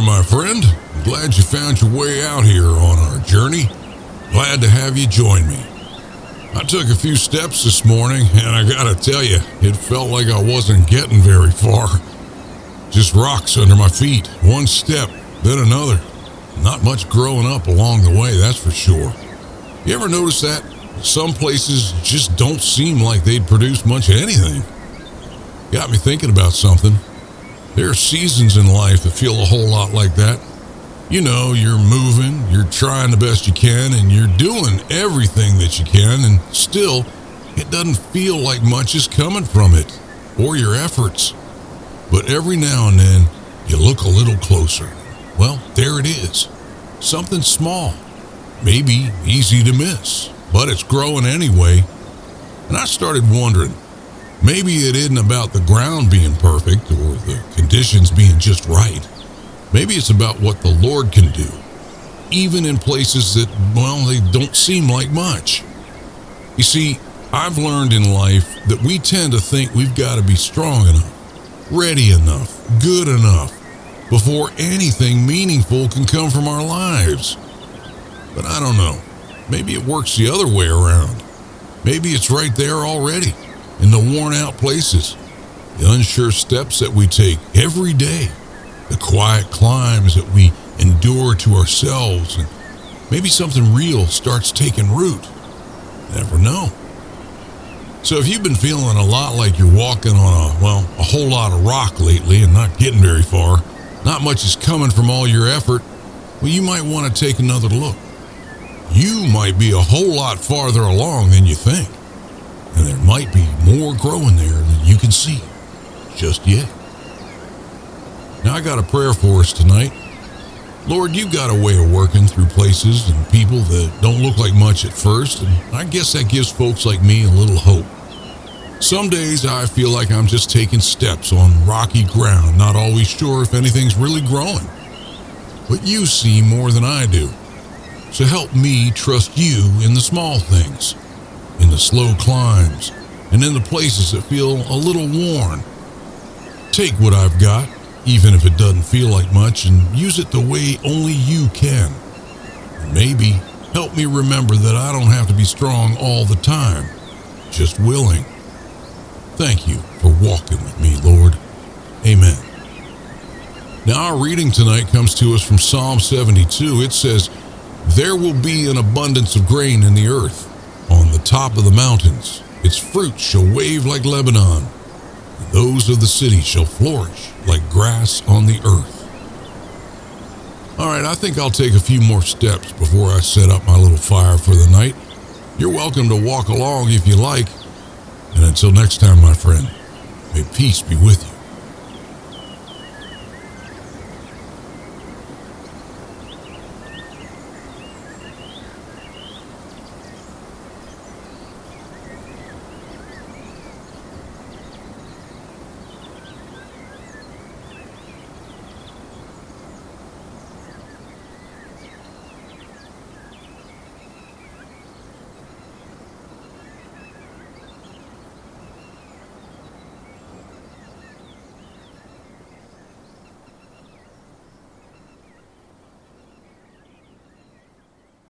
there, my friend. I'm glad you found your way out here on our journey. Glad to have you join me. I took a few steps this morning, and I gotta tell you, it felt like I wasn't getting very far. Just rocks under my feet, one step, then another. Not much growing up along the way, that's for sure. You ever notice that? Some places just don't seem like they'd produce much of anything. Got me thinking about something. There are seasons in life that feel a whole lot like that. You know, you're moving, you're trying the best you can, and you're doing everything that you can, and still, it doesn't feel like much is coming from it, or your efforts. But every now and then, you look a little closer. Well, there it is. Something small, maybe easy to miss, but it's growing anyway. And I started wondering, maybe it isn't about the ground being perfect or the conditions being just right. Maybe it's about what the Lord can do, even in places that, well, they don't seem like much. You see, I've learned in life that we tend to think we've got to be strong enough, ready enough, good enough, before anything meaningful can come from our lives. But I don't know. Maybe it works the other way around. Maybe it's right there already, in the worn-out places, the unsure steps that we take every day, the quiet climbs that we endure to ourselves, and maybe something real starts taking root. Never know. So if you've been feeling a lot like you're walking on a whole lot of rock lately and not getting very far, not much is coming from all your effort, well, you might want to take another look. You might be a whole lot farther along than you think, and there might be more growing there than you can see just yet. Now, I got a prayer for us tonight. Lord, you've got a way of working through places and people that don't look like much at first, and I guess that gives folks like me a little hope. Some days I feel like I'm just taking steps on rocky ground, not always sure if anything's really growing. But you see more than I do. So help me trust you in the small things, in the slow climbs, and in the places that feel a little worn. Take what I've got, even if it doesn't feel like much, and use it the way only you can. And maybe help me remember that I don't have to be strong all the time, just willing. Thank you for walking with me, Lord. Amen. Now, our reading tonight comes to us from Psalm 72. It says, "There will be an abundance of grain in the earth, on the top of the mountains. Its fruit shall wave like Lebanon, and those of the city shall flourish like grass on the earth." All right, I think I'll take a few more steps before I set up my little fire for the night. You're welcome to walk along if you like. And until next time, my friend, may peace be with you.